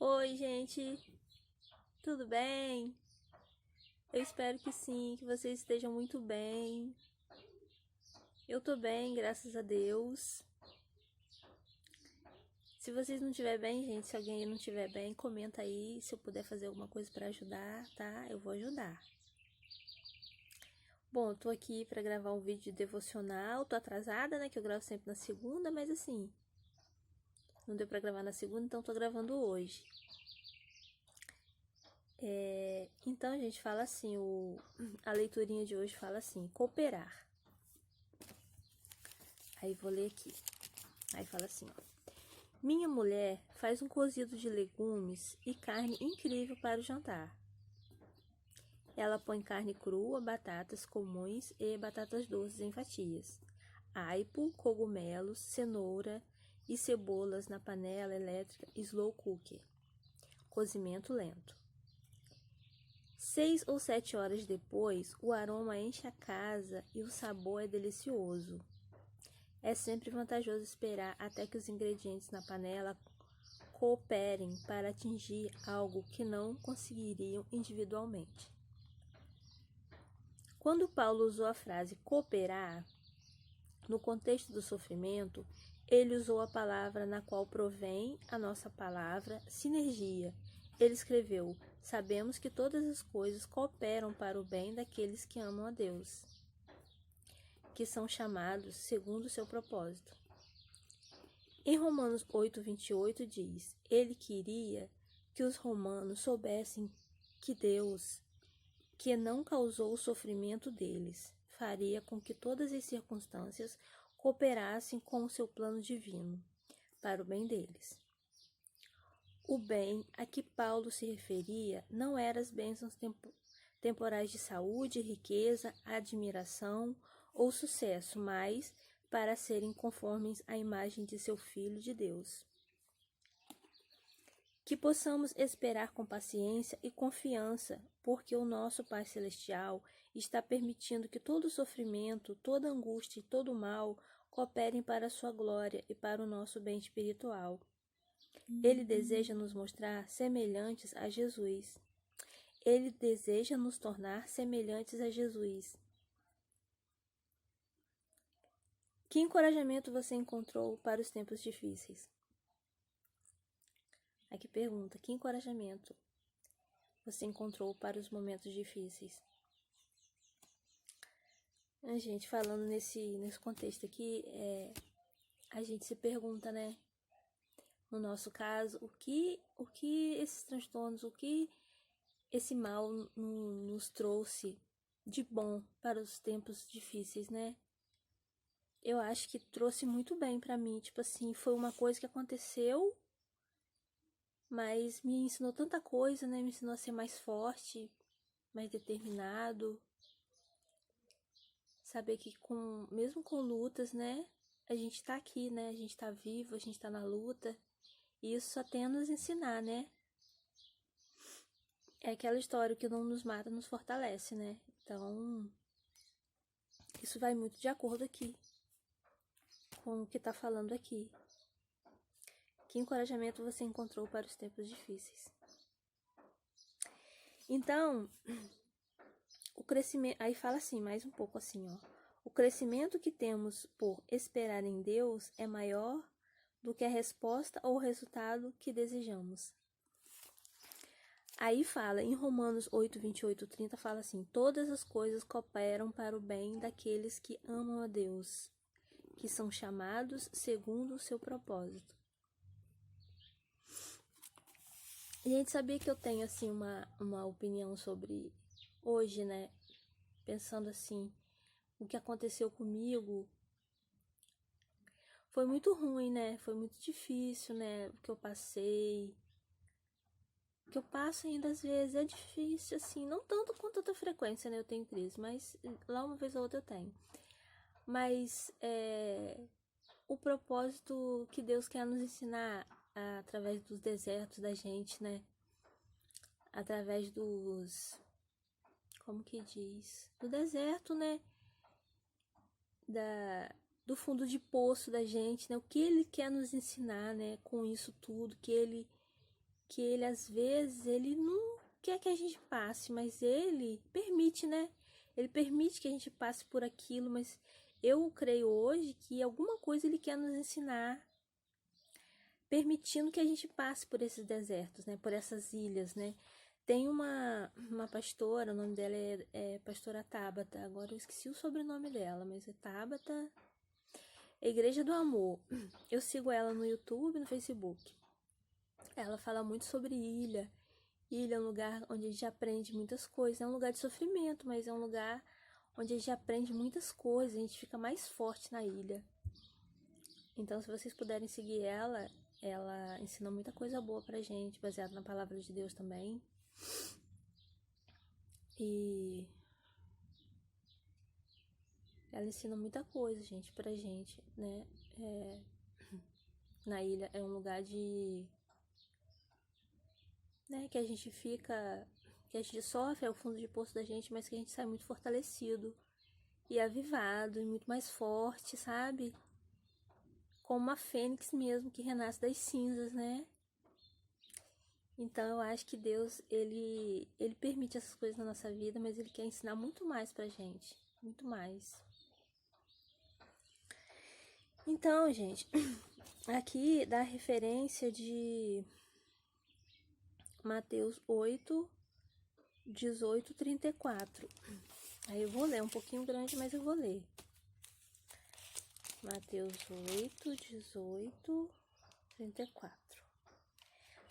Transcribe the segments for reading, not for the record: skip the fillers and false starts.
Oi, gente, tudo bem? Eu espero que sim, que vocês estejam muito bem. Eu tô bem, graças a Deus. Se vocês não estiverem bem, gente, se alguém não estiver bem, comenta aí. Se eu puder fazer alguma coisa pra ajudar, tá? Eu vou ajudar. Bom, eu tô aqui pra gravar um vídeo devocional. Tô atrasada, né? Que eu gravo sempre na segunda, mas assim, não deu pra gravar na segunda, então tô gravando hoje. Então, gente, fala assim, a leiturinha de hoje fala assim, cooperar. Aí vou ler aqui. Aí fala assim, ó. Minha mulher faz um cozido de legumes e carne incrível para o jantar. Ela põe carne crua, batatas comuns e batatas doces em fatias, aipo, cogumelos, cenoura e cebolas na panela elétrica slow cooker. Cozimento lento. 6 ou 7 horas depois, o aroma enche a casa e o sabor é delicioso. É sempre vantajoso esperar até que os ingredientes na panela cooperem para atingir algo que não conseguiriam individualmente. Quando Paulo usou a frase cooperar, no contexto do sofrimento, ele usou a palavra na qual provém a nossa palavra sinergia. Ele escreveu: sabemos que todas as coisas cooperam para o bem daqueles que amam a Deus, que são chamados segundo o seu propósito. Em Romanos 8:28 diz: ele queria que os romanos soubessem que Deus, que não causou o sofrimento deles, faria com que todas as circunstâncias cooperassem com o seu plano divino, para o bem deles. O bem a que Paulo se referia não eram as bênçãos temporais de saúde, riqueza, admiração ou sucesso, mas para serem conformes à imagem de seu Filho de Deus. Que possamos esperar com paciência e confiança, porque o nosso Pai Celestial está permitindo que todo sofrimento, toda angústia e todo mal cooperem para a sua glória e para o nosso bem espiritual. Ele deseja nos mostrar semelhantes a Jesus. Ele deseja nos tornar semelhantes a Jesus. Que encorajamento você encontrou para os tempos difíceis? Aqui pergunta, que encorajamento você encontrou para os momentos difíceis? A gente falando nesse contexto aqui, a gente se pergunta, né? No nosso caso, o que esses transtornos, o que esse mal nos trouxe de bom para os tempos difíceis, né? Eu acho que trouxe muito bem pra mim, tipo assim, foi uma coisa que aconteceu, mas me ensinou tanta coisa, né? Me ensinou a ser mais forte, mais determinado. Saber que mesmo com lutas, né? A gente tá aqui, né? A gente tá vivo, a gente tá na luta. E isso só tem a nos ensinar, né? É aquela história que não nos mata, nos fortalece, né? Então, isso vai muito de acordo aqui com o que tá falando aqui. Que encorajamento você encontrou para os tempos difíceis? Então, o crescimento... Aí fala assim, mais um pouco assim, ó. O crescimento que temos por esperar em Deus é maior do que a resposta ou o resultado que desejamos. Aí fala, em Romanos 8:28-30, fala assim: todas as coisas cooperam para o bem daqueles que amam a Deus, que são chamados segundo o seu propósito. E a gente sabia que eu tenho, assim, uma opinião sobre hoje, né? Pensando assim, o que aconteceu comigo foi muito ruim, né? Foi muito difícil, né? O que eu passei. O que eu passo ainda às vezes é difícil, assim, não tanto com tanta frequência, né? Eu tenho crise, mas lá uma vez ou outra eu tenho. Mas o propósito que Deus quer nos ensinar através dos desertos da gente, né? Através como que diz? Do deserto, né? Do fundo de poço da gente, né? O que Ele quer nos ensinar, né? Com isso tudo, que porque ele, às vezes, ele não quer que a gente passe, mas ele permite, né? Ele permite que a gente passe por aquilo, mas eu creio hoje que alguma coisa ele quer nos ensinar, permitindo que a gente passe por esses desertos, né? Por essas ilhas, né? Tem uma pastora, o nome dela é pastora Tabata, agora eu esqueci o sobrenome dela, mas é Tabata, Igreja do Amor. Eu sigo ela no YouTube e no Facebook. Ela fala muito sobre ilha. Ilha é um lugar onde a gente aprende muitas coisas. É um lugar de sofrimento, mas é um lugar onde a gente aprende muitas coisas. A gente fica mais forte na ilha. Então, se vocês puderem seguir ela, ela ensina muita coisa boa pra gente, baseada na palavra de Deus também. E ela ensina muita coisa, gente, pra gente, né? Na ilha é um lugar de... né, que a gente fica... que a gente sofre, é o fundo de poço da gente, mas que a gente sai muito fortalecido e avivado e muito mais forte, sabe? Como uma fênix mesmo que renasce das cinzas, né? Então eu acho que Deus, ele permite essas coisas na nossa vida, mas ele quer ensinar muito mais pra gente, muito mais. Então, gente, aqui dá a referência de Mateus 8, 18, 34. Aí eu vou ler, um pouquinho grande, mas eu vou ler. Mateus 8, 18, 34.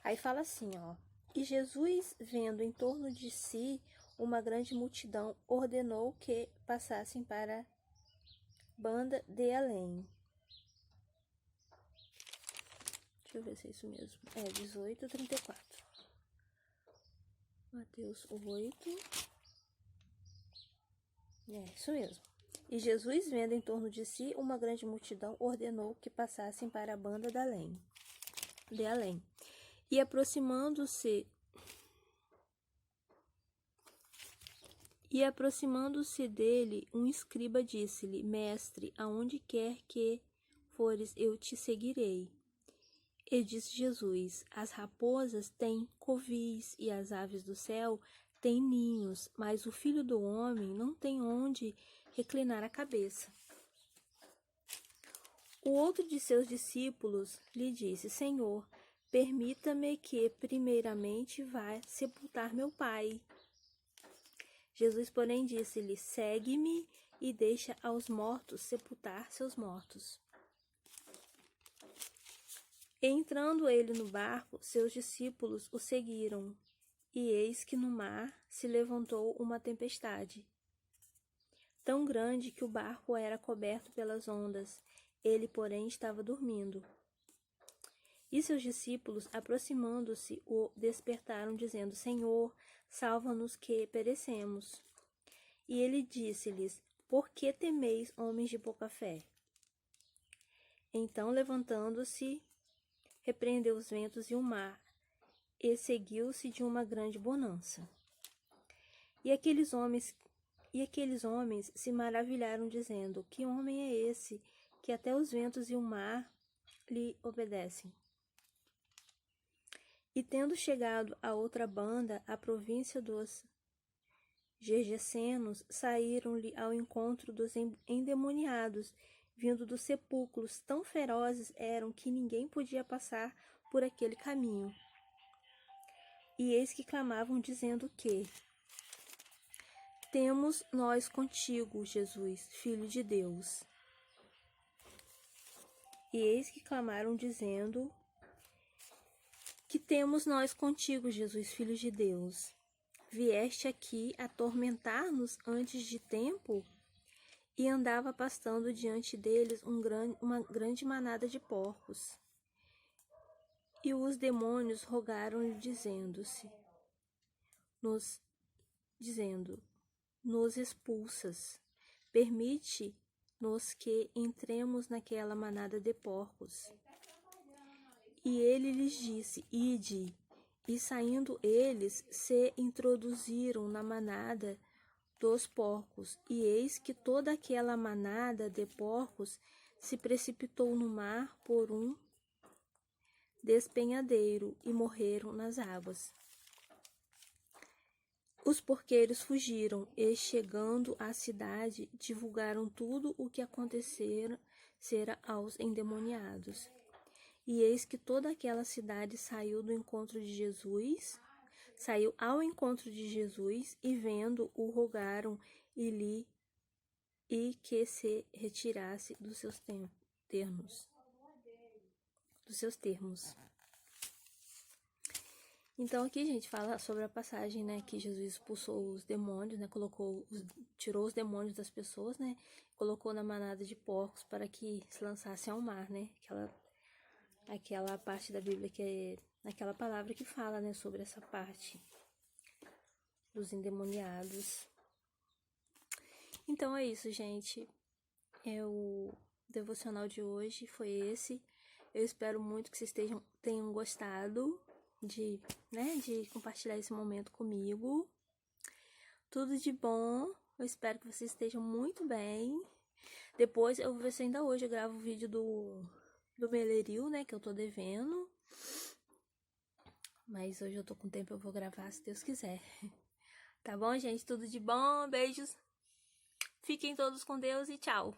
Aí fala assim, ó. E Jesus, vendo em torno de si uma grande multidão, ordenou que passassem para a banda de além. Deixa eu ver se é isso mesmo. É 18, 34. Mateus 8. É isso mesmo. E Jesus, vendo em torno de si uma grande multidão, ordenou que passassem para a banda de além. E aproximando-se dele, um escriba disse-lhe: Mestre, aonde quer que fores, eu te seguirei. E disse Jesus: As raposas têm covis e as aves do céu têm ninhos, mas o Filho do Homem não tem onde reclinar a cabeça. O outro de seus discípulos lhe disse: Senhor, permita-me que primeiramente vá sepultar meu pai. Jesus, porém, disse-lhe: Segue-me e deixa aos mortos sepultar seus mortos. Entrando ele no barco, seus discípulos o seguiram, e eis que no mar se levantou uma tempestade, tão grande que o barco era coberto pelas ondas. Ele, porém, estava dormindo. E seus discípulos, aproximando-se, o despertaram, dizendo: Senhor, salva-nos que perecemos. E ele disse-lhes: Por que temeis, homens de pouca fé? Então, levantando-se, repreendeu os ventos e o mar, e seguiu-se de uma grande bonança. E aqueles homens se maravilharam, dizendo: Que homem é esse, que até os ventos e o mar lhe obedecem? E tendo chegado à outra banda, a província dos Gergesenos, saíram-lhe ao encontro dos endemoniados, vindo dos sepulcros. Tão ferozes eram que ninguém podia passar por aquele caminho. E eis que clamavam, dizendo que: Temos nós contigo, Jesus, Filho de Deus. E eis que clamaram, dizendo: Que temos nós contigo, Jesus, Filho de Deus? Vieste aqui atormentar-nos antes de tempo? E andava pastando diante deles uma grande manada de porcos. E os demônios rogaram-lhe, nos expulsas, permite-nos que entremos naquela manada de porcos. E ele lhes disse: Ide. E saindo eles, se introduziram na manada dos porcos, e eis que toda aquela manada de porcos se precipitou no mar por um despenhadeiro e morreram nas águas. Os porqueiros fugiram e, chegando à cidade, divulgaram tudo o que acontecera aos endemoniados. E eis que toda aquela cidade saiu ao encontro de Jesus, e vendo-o rogaram e que se retirasse dos seus termos. Então aqui, gente, fala sobre a passagem, né, que Jesus expulsou os demônios, né, tirou os demônios das pessoas, né, colocou na manada de porcos para que se lançassem ao mar, né, aquela parte da Bíblia que é aquela palavra que fala, né, sobre essa parte dos endemoniados. Então é isso, gente. O devocional de hoje foi esse. Eu espero muito que vocês tenham gostado de compartilhar esse momento comigo. Tudo de bom. Eu espero que vocês estejam muito bem. Depois eu vou ver se ainda hoje eu gravo o vídeo do Meleril, né, que eu tô devendo. Mas hoje eu tô com tempo, eu vou gravar se Deus quiser. Tá bom, gente? Tudo de bom. Beijos. Fiquem todos com Deus e tchau.